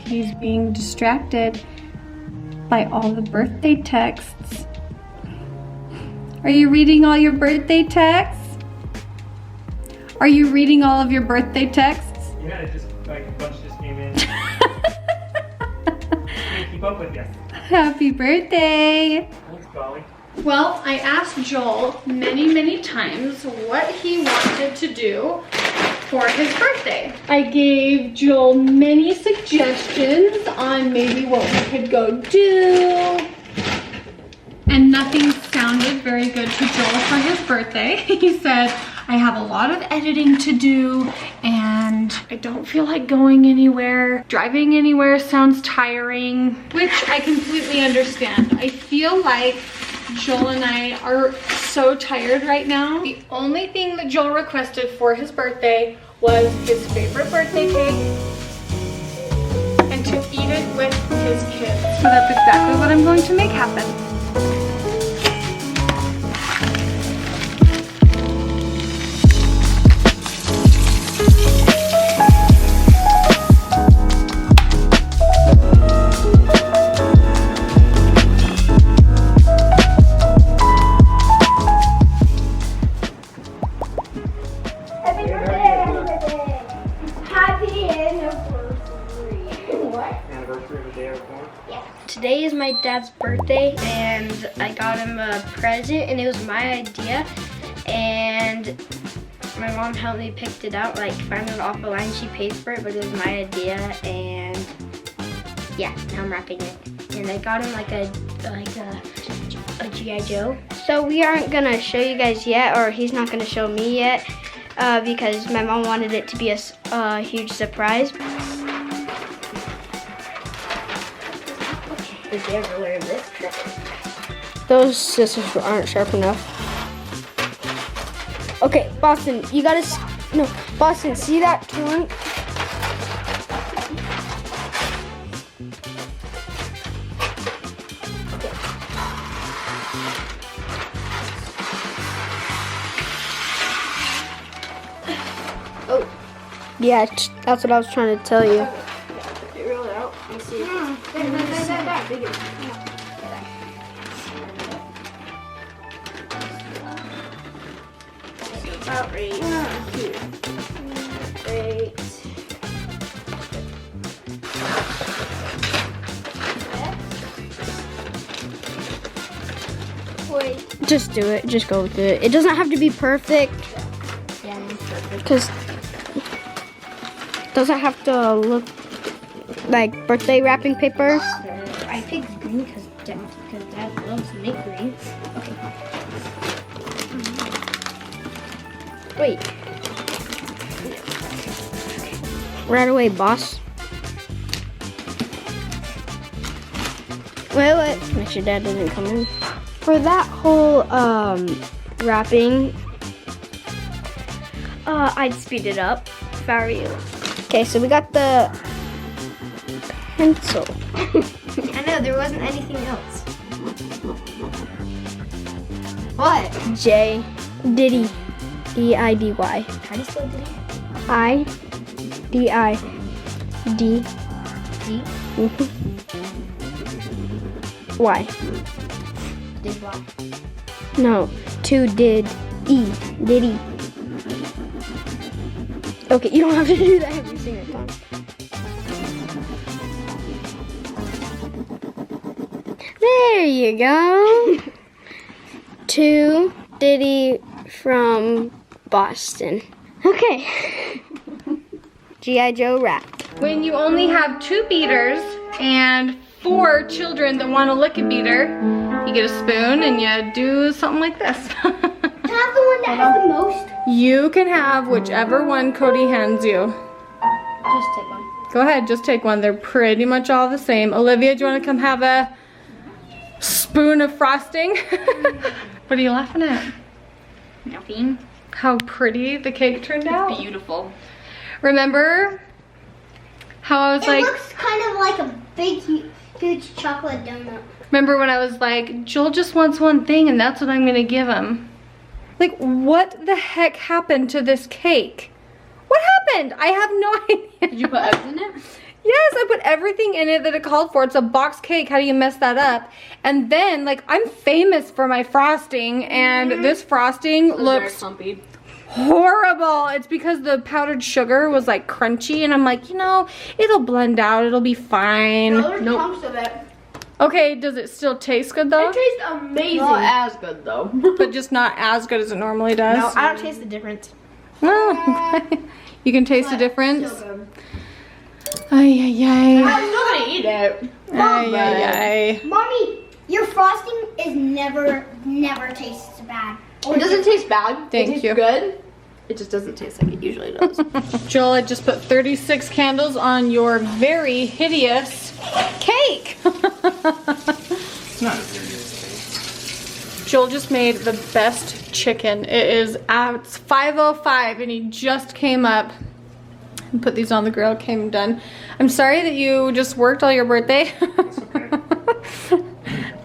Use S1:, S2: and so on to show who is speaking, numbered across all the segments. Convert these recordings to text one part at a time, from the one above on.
S1: He's being distracted by all the birthday texts. Are you reading all your birthday texts? Are you reading all of your birthday texts?
S2: Yeah, it just like a bunch just came in. Can't keep up with you.
S1: Happy birthday!
S2: Thanks, Golly.
S1: Well, I asked Joel many times what he wanted to do for his birthday. I gave Joel many suggestions on maybe what we could go do. And nothing sounded very good to Joel for his birthday. He said, I have a lot of editing to do and I don't feel like going anywhere. Driving anywhere sounds tiring, which I completely understand. I feel like Joel and I are so tired right now. The only thing that Joel requested for his birthday was his favorite birthday cake and to eat it with his kids. So that's exactly what I'm going to make happen.
S3: Today is my dad's birthday and I got him a present and it was my idea and my mom helped me pick it out, like find it off a line. She paid for it, but it was my idea and yeah, now I'm wrapping it. And I got him like a G.I. Joe. So we aren't gonna show you guys yet, or he's not gonna show me yet because my mom wanted it to be a huge surprise. Did you ever learn this trick? Those scissors aren't sharp enough. Okay, Boston, you gotta, no, Boston, see that trunk? Oh. Yeah, that's what I was trying to tell you. Roll it out and see. About right here. Great. Wait. Just do it. Just go with it. It doesn't have to be perfect. Yeah, it's perfect. Because does it have to look like birthday wrapping paper? I picked green because Dad loves to make green. Okay. Wait. Right away, boss. Wait. Make sure Dad doesn't come in. For that whole wrapping, I'd speed it up if I were you. Okay, so we got the pencil. I know, there wasn't anything else. What? J. Diddy. D-I-D-Y. How do you spell Diddy? I-D-I-D. D? Y. Did Y? No, to did E. Diddy. Okay, you don't have to do that every single time. There you go. To Diddy from Boston. Okay. G.I. Joe wrapped.
S1: When you only have 2 beaters and 4 children that want to lick a beater, you get a spoon and you do something like this.
S3: Can I have the one that has the most?
S1: You can have whichever one Cody hands you.
S3: Just take one.
S1: Go ahead, just take one. They're pretty much all the same. Olivia, do you want to come have a spoon of frosting? What are you laughing at?
S3: Nothing.
S1: How pretty the cake turned out.
S3: Beautiful.
S1: Remember how I was
S4: It
S1: like...
S4: looks kind of like a big, huge chocolate donut.
S1: Remember when I was like, Joel just wants one thing and that's what I'm gonna give him. Like, what the heck happened to this cake? What happened? I have no idea.
S3: Did you put eggs in it?
S1: Yes, I put everything in it that it called for. It's a box cake. How do you mess that up? And then, like, I'm famous for my frosting, and this frosting looks horrible. It's because the powdered sugar was like crunchy, and I'm like, you know, it'll blend out. It'll be fine.
S4: No, there's chunks of it.
S1: Okay, does it still taste good though?
S5: It tastes amazing. Not as good though.
S1: But just not as good as it normally does?
S5: No, I don't taste the difference.
S1: No. You can taste the difference?
S4: So good.
S1: Ay, ay, ay.
S5: I'm still gonna eat it.
S1: Ay, ay, ay.
S4: Mommy, your frosting is never tastes bad.
S5: It doesn't taste bad.
S1: Thank
S5: it tastes
S1: you.
S5: good. It just doesn't taste like it usually does.
S1: Joel, I just put 36 candles on your very hideous cake.
S2: It's not as serious.
S1: Joel just made the best chicken. It is, it's 5:05 and he just came up and put these on the grill, came done. I'm sorry that you just worked all your birthday.
S2: It's okay.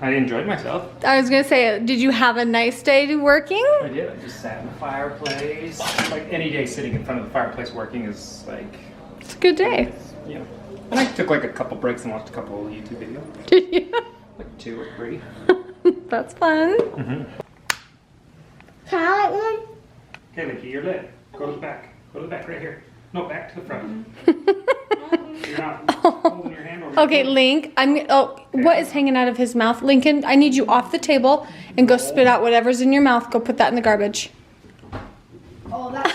S2: I enjoyed myself.
S1: I was gonna say, did you have a nice day working?
S2: I did. I just sat in the fireplace. Like any day sitting in front of the fireplace working is like,
S1: It's a good day.
S2: yeah. And I took like a couple breaks and watched a couple of YouTube videos.
S1: Did you?
S2: Like 2 or 3.
S1: That's fun.
S2: Mm-hmm.
S4: Can I like one?
S2: Okay, Linky, you're lit. Go to the back. Go to the back right here. No, back to the front. You're not holding your hand over your
S1: Okay,
S2: throat.
S1: Link, what is hanging out of his mouth? Lincoln, I need you off the table and go spit out whatever's in your mouth. Go put that in the garbage.
S4: Oh, that's.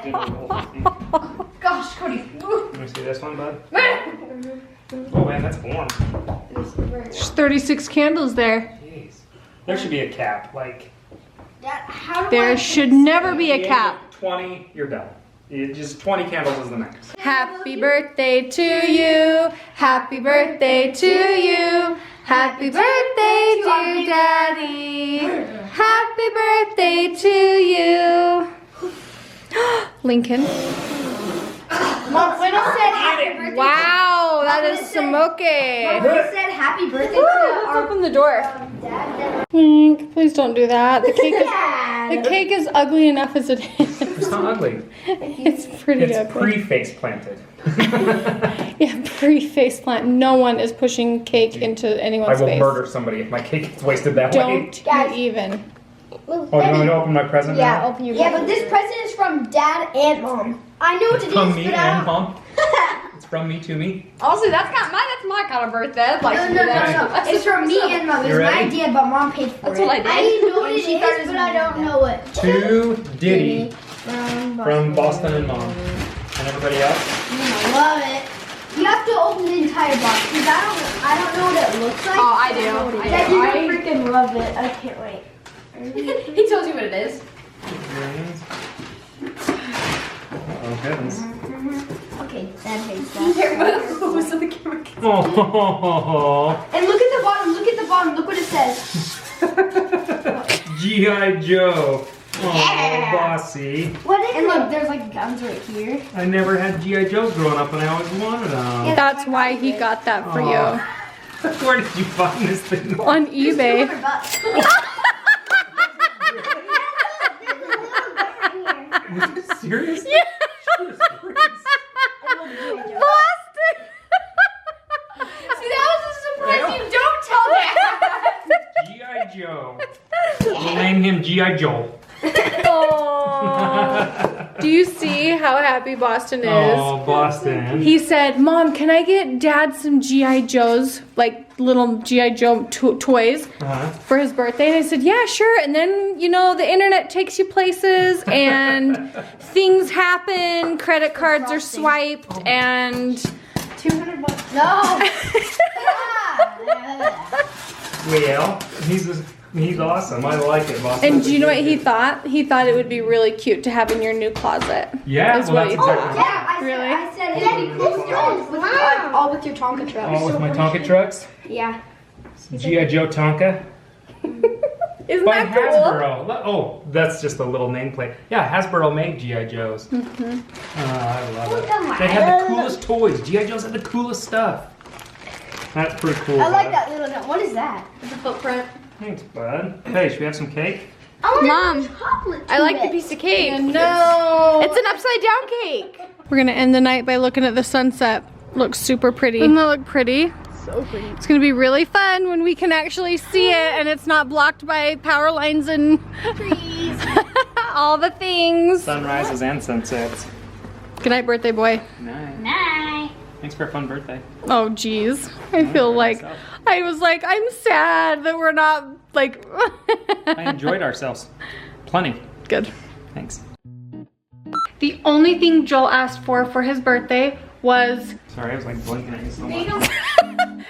S2: Did the whole thing.
S5: Gosh, Cody.
S2: Let me see this one, bud. Oh man, that's warm.
S1: There's 36 candles there.
S2: Jeez. There should be a cap. Like,
S4: How do
S1: There
S4: I
S1: should never be a
S2: the age
S1: cap.
S2: of 20, you're done. Just 20 candles is the max.
S1: Happy birthday to you. Happy birthday to you. Happy birthday, dear Daddy. Happy birthday to you. Lincoln.
S4: Mom, when I said happy birthday.
S1: Wow, that is smoke.
S4: When I said happy birthday to
S1: Let's
S4: our
S1: open the door.
S4: dad.
S1: Link, please don't do that. The cake is ugly enough as it is.
S2: It's not ugly.
S1: It's pretty
S2: It's
S1: ugly.
S2: pre-face planted.
S1: Yeah, pre-face plant. No one is pushing cake into
S2: I
S1: anyone's
S2: will
S1: face.
S2: murder somebody if my cake gets wasted that way.
S1: Don't you even.
S2: Oh, you want me to open my present now?
S5: open your
S4: Yeah, but this present is from Dad and Mom. I know what it is,
S2: From me
S4: but I
S2: and
S4: don't.
S2: Mom. It's from me to me.
S5: Also, that's my kind of birthday. I'd like to do
S4: No.
S5: that.
S4: It's from me and Mom. It
S2: You
S4: was my
S2: ready?
S4: idea, but Mom paid for
S5: That's
S4: it.
S5: what I did.
S4: I know what it is, but I don't know it.
S2: To Diddy from Boston and Mom. And everybody else?
S4: I love it. You have to open the entire box because I don't know what it looks like.
S5: Oh, I do.
S4: Dad, you're gonna freaking love it. I can't wait.
S5: He tells you what it is.
S2: Oh, heavens.
S4: Okay, Dad hates that.
S5: Here, move so the camera can.
S2: Oh,
S4: And look at the bottom. Look at the bottom. Look what it says.
S2: G.I. Joe. Oh,
S4: Yeah.
S2: bossy.
S4: What is
S5: And
S4: it?
S5: look, there's like guns right here.
S2: I never had G.I. Joes growing up and I always wanted them.
S1: That's why he got that for
S2: Aw.
S1: you.
S2: Where did you find this thing?
S1: On eBay.
S4: $200.
S2: Was it serious?
S1: Yeah.
S2: Jesus Christ.
S1: Boston.
S5: See, that was a surprise. You don't tell that.
S2: G.I. Joe. We'll name him G.I. Joe.
S1: Oh. Do you see how happy Boston is?
S2: Oh, Boston.
S1: He said, Mom, can I get Dad some G.I. Joes, like little G.I. Joe toys for his birthday? And I said, yeah, sure. And then, you know, the internet takes you places and things happen, credit cards are swiped, and...
S5: $200.
S4: No.
S2: Well, he's awesome. I like it, Boston.
S1: And do you know what he thought? He thought it would be really cute to have in your new closet.
S2: Yeah,
S1: Is
S2: well,
S1: what
S2: that's
S1: he
S2: exactly
S1: thought.
S4: Yeah,
S1: Really?
S4: I said it. Daddy, close your eyes. Wow.
S5: All with your Tonka trucks.
S2: all with my Tonka trucks.
S5: Yeah.
S2: G.I. Joe Tonka.
S1: Isn't
S2: By
S1: that cool?
S2: Hasbro. Oh, that's just a little nameplate. Yeah, Hasbro made G.I. Joes. I love
S4: Look
S2: it.
S4: at my-
S2: They had the coolest toys. G.I. Joes had the coolest stuff. That's pretty cool.
S4: I like
S2: bud.
S4: that little gun. What is that?
S5: The footprint.
S2: Thanks, bud. Hey, should we have some cake?
S4: I want
S1: Mom,
S4: chocolate.
S5: I like the piece of cake.
S1: No.
S5: It's an upside down cake.
S1: We're gonna end the night by looking at the sunset. Looks super pretty. Doesn't that look pretty? So pretty. It's gonna be really fun when we can actually see it and it's not blocked by power lines and trees. All the things.
S2: Sunrises and sunsets.
S1: Good night, birthday boy.
S2: Nice.
S4: Night.
S2: Thanks for a fun birthday.
S1: Oh geez. I feel like I was like, I'm sad that we're not like
S2: I enjoyed ourselves. Plenty.
S1: Good.
S2: Thanks.
S1: The only thing Joel asked for his birthday was
S2: Sorry, I was like blinking at you so much.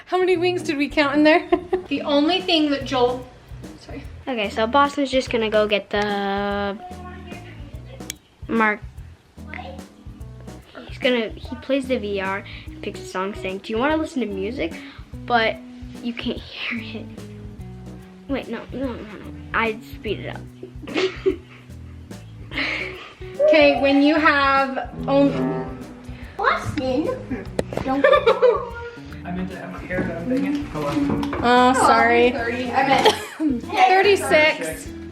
S1: how many wings did we count in there? The only thing that Joel sorry.
S3: Okay, so Boston's just gonna go get the mark. He plays the VR and picks a song saying, do you want to listen to music? But you can't hear it. Wait, no. I'd speed it up.
S1: Okay, when you have
S4: Boston.
S2: I meant to have my hair done, dang it. Hello.
S1: oh sorry.
S5: 30. I meant
S1: 36.